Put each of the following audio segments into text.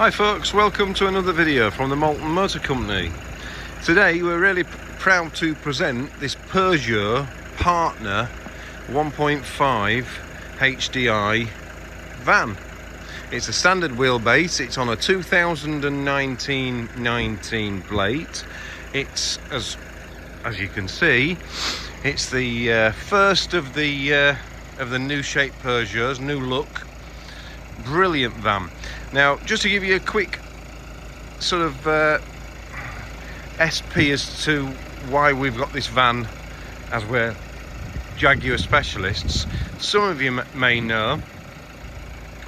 Hi folks, welcome to another video from the Molten Motor Company. Today we're really proud to present this Peugeot Partner 1.5 HDi van. It's a standard wheelbase, it's on a 2019 plate. It's, as you can see, it's the first of the new shape Peugeots, new look, brilliant van. Now, just to give you a quick sort of SP as to why we've got this van, as we're Jaguar specialists. Some of you may know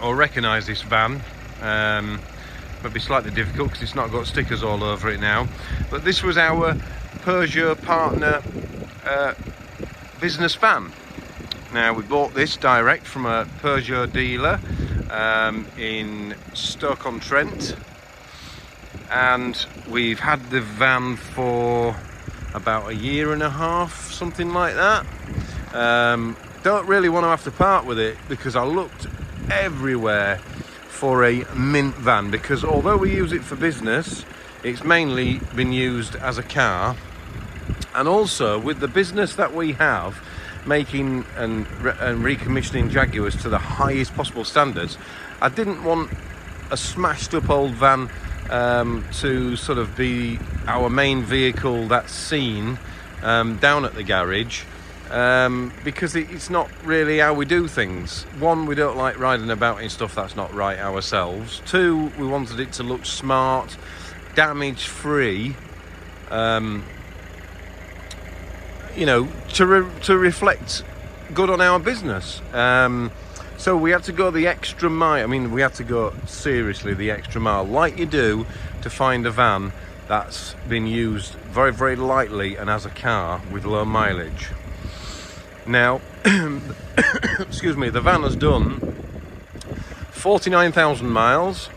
or recognise this van. Might be slightly difficult because it's not got stickers all over it now. But this was our Peugeot Partner business van. Now, we bought this direct from a Peugeot dealer in Stoke-on-Trent, and we've had the van for about a year and a half, something like that. Don't really want to have to part with it because I looked everywhere for a mint van, because although we use it for business, it's mainly been used as a car. And also with the business that we have, making and recommissioning Jaguars to the highest possible standards, I didn't want a smashed up old van to sort of be our main vehicle that's seen down at the garage, because it's not really how we do things. One, we don't like riding about in stuff that's not right ourselves. Two, we wanted it to look smart, damage free, you know, to reflect good on our business. So we had to go the extra mile. I mean, we had to go seriously the extra mile, like you do to find a van that's been used very, very lightly and as a car with low mileage. Now, excuse me, the van has done 49,000 miles.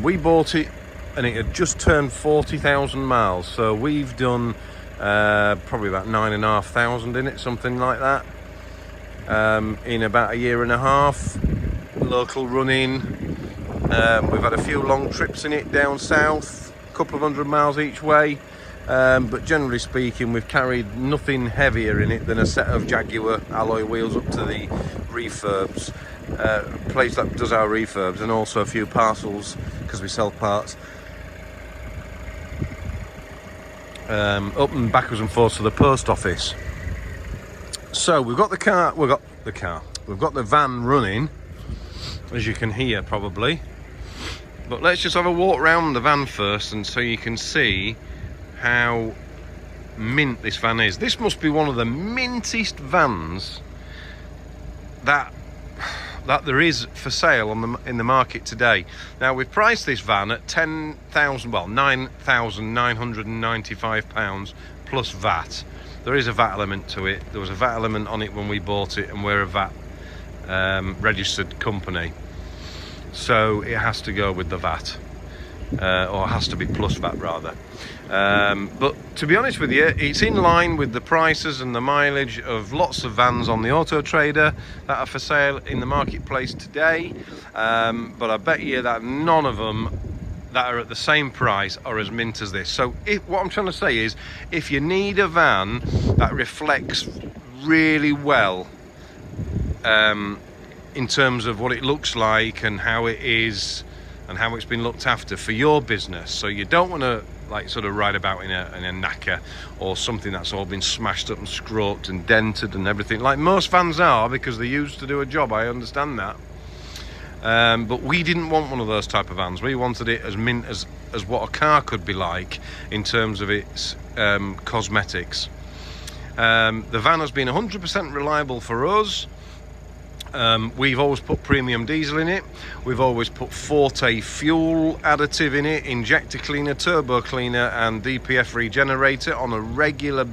We bought it and it had just turned 40,000 miles. So we've done probably about 9,500 in it, something like that, in about a year and a half. Local running, we've had a few long trips in it down south, a couple of 100 miles each way, but generally speaking we've carried nothing heavier in it than a set of Jaguar alloy wheels up to the refurbs, place that does our refurbs, and also a few parcels because we sell parts. Up and backwards and forwards to the post office. So we've got the van running, as you can hear probably. But let's just have a walk around the van first, and so you can see how mint this van is. This must be one of the mintiest vans that there is for sale in the market today. Now, we've priced this van at £9,995 plus VAT. There is a VAT element to it. There was a VAT element on it when we bought it, and we're a VAT registered company, so it has to go with the VAT, or has to be plus VAT rather. But to be honest with you, it's in line with the prices and the mileage of lots of vans on the Auto Trader that are for sale in the marketplace today. But I bet you that none of them that are at the same price are as mint as this. So what I'm trying to say is, if you need a van that reflects really well in terms of what it looks like and how it is and how it's been looked after for your business, so you don't want to like sort of ride about in a knacker or something that's all been smashed up and scraped and dented and everything, like most vans are, because they're used to do a job. I understand that, but we didn't want one of those type of vans. We wanted it as mint as what a car could be like in terms of its cosmetics. The van has been 100% reliable for us. We've always put premium diesel in it. We've always put Forte fuel additive in it, injector cleaner, turbo cleaner and DPF regenerator on a regular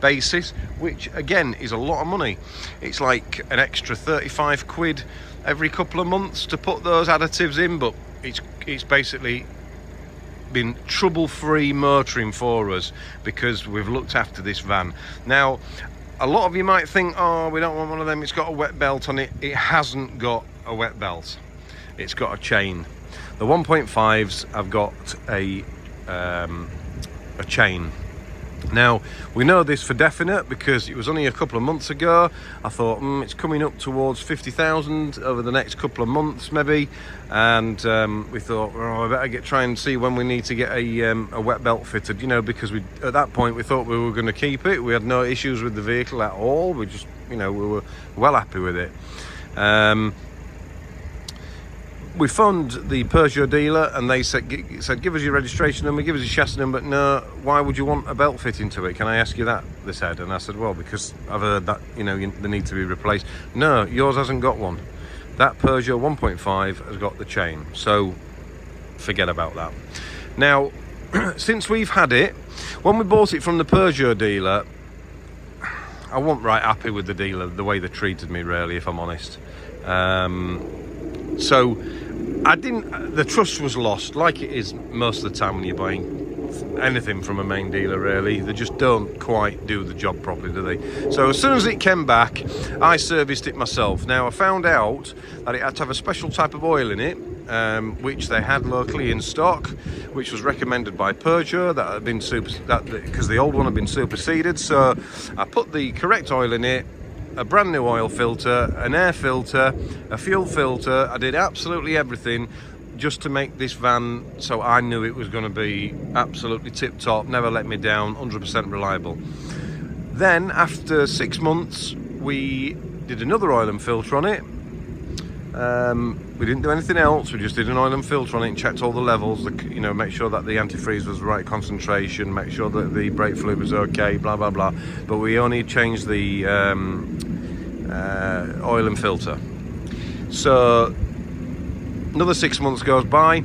basis, which again is a lot of money. It's like an extra 35 quid every couple of months to put those additives in, but it's basically been trouble-free motoring for us because we've looked after this van. Now, a lot of you might think, oh, we don't want one of them, it's got a wet belt on it. It hasn't got a wet belt, it's got a chain. The 1.5s have got a chain. Now, we know this for definite because it was only a couple of months ago. I thought, it's coming up towards 50,000 over the next couple of months, maybe. And we thought, I better try and see when we need to get a wet belt fitted, you know, because at that point we thought we were going to keep it. We had no issues with the vehicle at all. We just, you know, we were well happy with it. We phoned the Peugeot dealer and they said, give us your registration number, give us your chassis number. No, why would you want a belt fitting to it? Can I ask you that? They said. And I said, well, because I've heard that, you know, they need to be replaced. No, yours hasn't got one. That Peugeot 1.5 has got the chain. So forget about that. Now, since we've had it, when we bought it from the Peugeot dealer, I wasn't right happy with the dealer, the way they treated me, really, if I'm honest. So the trust was lost, like it is most of the time when you're buying anything from a main dealer, really. They just don't quite do the job properly, do they? So as soon as it came back, I serviced it myself. Now, I found out that it had to have a special type of oil in it, which they had locally in stock, which was recommended by Peugeot, that had been because the old one had been superseded. So I put the correct oil in it, a brand new oil filter, an air filter, a fuel filter. I did absolutely everything just to make this van so I knew it was going to be absolutely tip top, never let me down, 100% reliable. Then after 6 months we did another oil and filter on it. We didn't do anything else, we just did an oil and filter on it and checked all the levels, you know, make sure that the antifreeze was the right concentration, make sure that the brake fluid was okay, blah blah blah. But we only changed the oil and filter. So another 6 months goes by.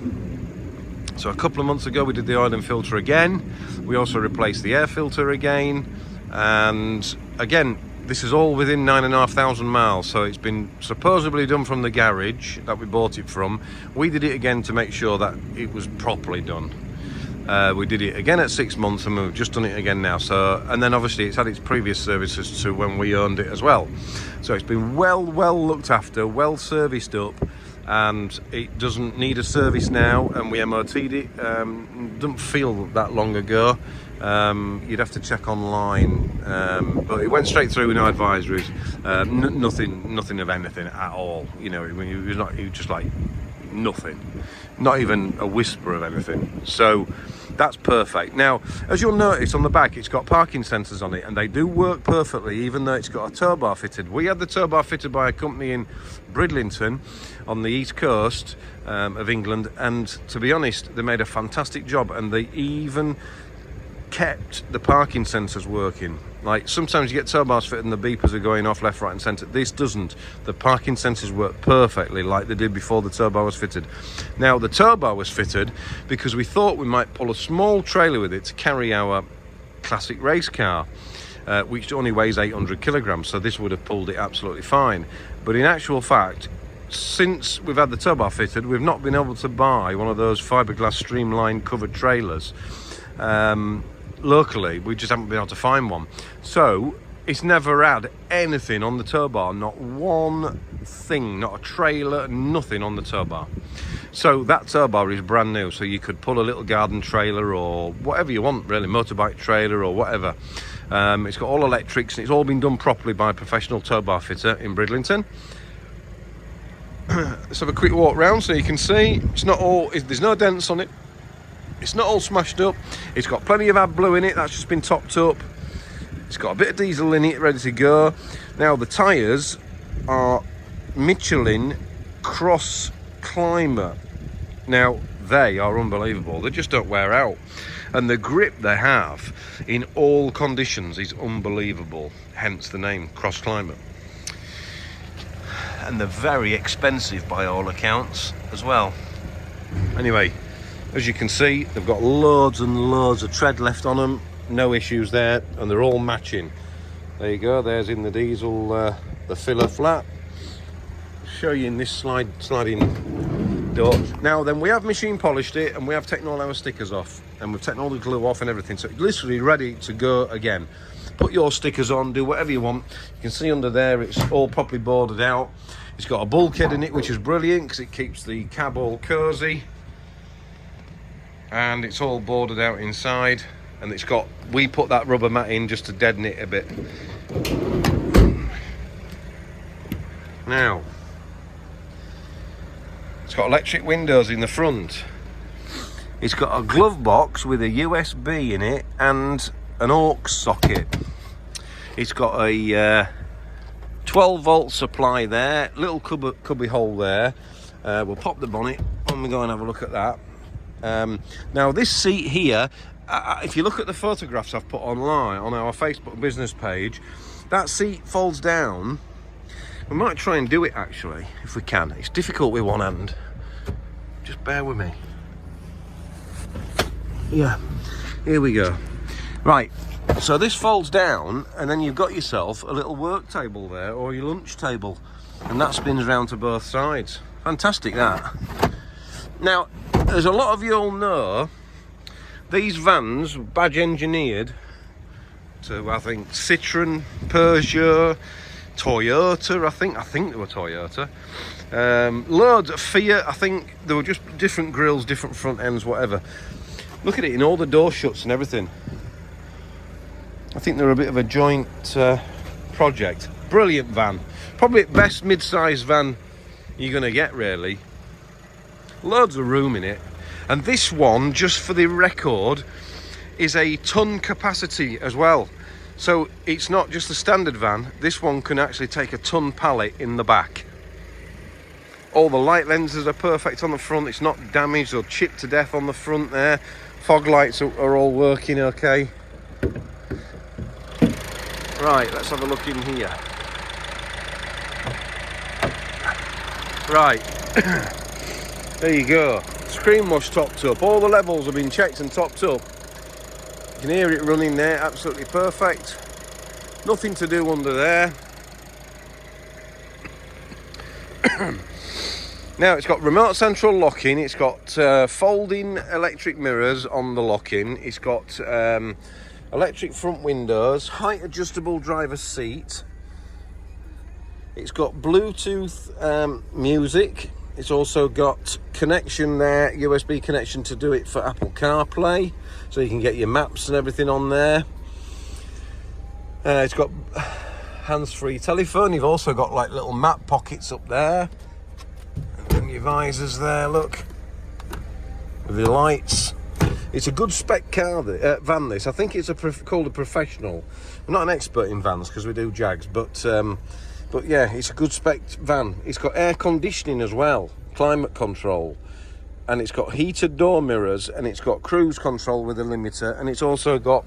So a couple of months ago we did the oil and filter again. We also replaced the air filter again, and again, this is all within 9,500 miles, so it's been supposedly done from the garage that we bought it from. We did it again to make sure that it was properly done. We did it again at 6 months, and we've just done it again now. So, and then obviously it's had its previous services to when we owned it as well. So it's been well looked after, well serviced up, and it doesn't need a service now. And we MOT'd it. Doesn't feel that long ago. You'd have to check online, but it went straight through with no advisories, nothing of anything at all. You know, it was just like nothing, not even a whisper of anything. So that's perfect. Now, as you'll notice on the back, it's got parking sensors on it, and they do work perfectly, even though it's got a tow bar fitted. We had the tow bar fitted by a company in Bridlington on the east coast of England, and to be honest, they made a fantastic job, and they even kept the parking sensors working. Like sometimes you get tow bars fitted and the beepers are going off left, right and centre. This doesn't. The parking sensors work perfectly like they did before the tow bar was fitted. Now, the tow bar was fitted because we thought we might pull a small trailer with it to carry our classic race car, which only weighs 800 kilograms, so this would have pulled it absolutely fine. But in actual fact, since we've had the tow bar fitted, we've not been able to buy one of those fiberglass streamlined covered trailers locally. We just haven't been able to find one, so it's never had anything on the tow bar, not one thing, not a trailer, nothing on the tow bar. So that tow bar is brand new, so you could pull a little garden trailer or whatever you want, really, motorbike trailer or whatever. It's got all electrics, and it's all been done properly by a professional tow bar fitter in Bridlington. Let's have a quick walk round so you can see it's not all, there's no dents on it. It's not all smashed up. It's got plenty of AdBlue in it, that's just been topped up. It's got a bit of diesel in it, ready to go. Now, the tyres are Michelin Cross Climber. Now, they are unbelievable. They just don't wear out. And the grip they have in all conditions is unbelievable, hence the name Cross Climber. And they're very expensive by all accounts as well. Anyway, as you can see, they've got loads and loads of tread left on them, no issues there, and they're all matching. There you go, there's in the diesel the filler flat. Show you in this sliding door. Now then, we have machine polished it, and we have taken all our stickers off, and we've taken all the glue off and everything, so it's literally ready to go again. Put your stickers on, do whatever you want. You can see under there it's all properly boarded out. It's got a bulkhead in it, which is brilliant because it keeps the cab all cosy. and it's all boarded out inside, and it's got, we put that rubber mat in just to deaden it a bit. Now, it's got electric windows in the front. It's got a glove box with a USB in it and an aux socket. It's got a 12 volt supply there, little cubby hole there. We'll pop the bonnet when we go and have a look at that. Now this seat here, if you look at the photographs I've put online on our Facebook business page, that seat folds down. We might try and do it actually, if we can. It's difficult with one hand. Just bear with me. Yeah, here we go. Right, so this folds down, and then you've got yourself a little work table there, or your lunch table, and that spins around to both sides. Fantastic, that. Now, as a lot of you all know, these vans, badge engineered to, I think, Citroen, Peugeot, Toyota, I think they were Toyota. Loads of Fiat, I think they were just different grills, different front ends, whatever. Look at it in all the door shuts and everything. I think they're a bit of a joint project. Brilliant van. Probably the best mid-sized van you're going to get, really. Loads of room in it. And this one, just for the record, is a ton capacity as well. So it's not just a standard van. This one can actually take a ton pallet in the back. All the light lenses are perfect on the front. It's not damaged or chipped to death on the front there. Fog lights are all working okay. Right, let's have a look in here. Right, there you go. Screen wash topped up. All the levels have been checked and topped up. You can hear it running there, absolutely perfect. Nothing to do under there. Now it's got remote central locking. It's got folding electric mirrors on the locking. It's got electric front windows, height adjustable driver's seat. It's got Bluetooth music. It's also got connection there, USB connection to do it for Apple CarPlay, so you can get your maps and everything on there. It's got hands-free telephone. You've also got like little map pockets up there, and then your visors there, look, with your lights. It's a good spec car, van this. I think it's called a professional. I'm not an expert in vans because we do Jags, but yeah, it's a good spec van. It's got air conditioning as well, climate control, and it's got heated door mirrors, and it's got cruise control with a limiter, and it's also got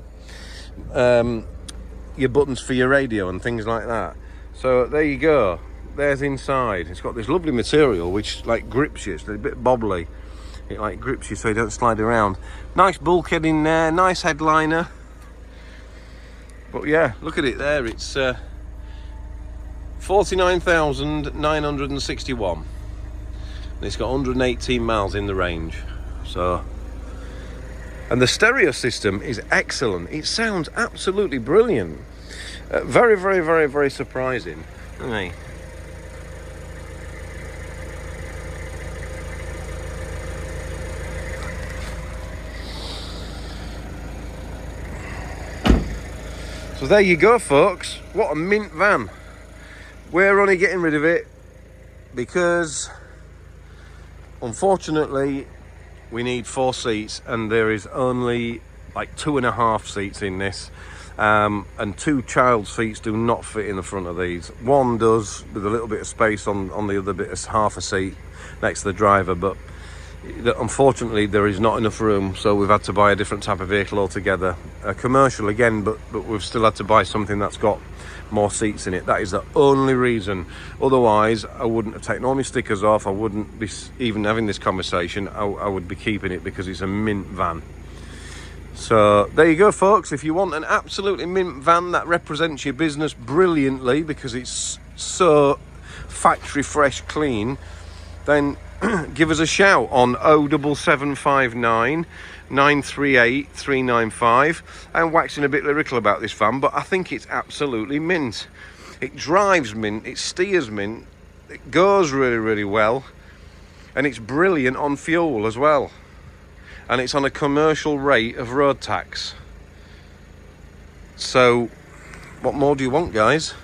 your buttons for your radio and things like that. So there you go. There's inside. It's got this lovely material which like grips you. It's a bit bobbly. It like grips you so you don't slide around. Nice bulkhead in there, nice headliner. But yeah, look at it there. It's 49,961. And it's got 118 miles in the range. So, and the stereo system is excellent. It sounds absolutely brilliant. Very, very, very, very surprising. Okay. So there you go, folks. What a mint van. We're only getting rid of it because, unfortunately, we need 4 seats, and there is only like 2.5 seats in this, and 2 child seats do not fit in the front of these. One does, with a little bit of space on the other bit, as half a seat next to the driver, but unfortunately there is not enough room, so we've had to buy a different type of vehicle altogether. A commercial again, but we've still had to buy something that's got more seats in it. That is the only reason. Otherwise, I wouldn't have taken all my stickers off. I wouldn't be even having this conversation. I would be keeping it because it's a mint van. So there you go, folks. If you want an absolutely mint van that represents your business brilliantly because it's so factory fresh clean, then give us a shout on 07759 938 395. I'm waxing a bit lyrical about this van, but I think it's absolutely mint. It drives mint, it steers mint, it goes really, really well, and it's brilliant on fuel as well. and it's on a commercial rate of road tax. So what more do you want, guys?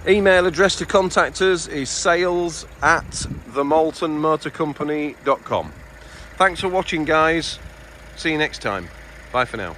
Email address to contact us is sales@themoltonmotorcompany.com. Thanks for watching, guys. See you next time. Bye for now.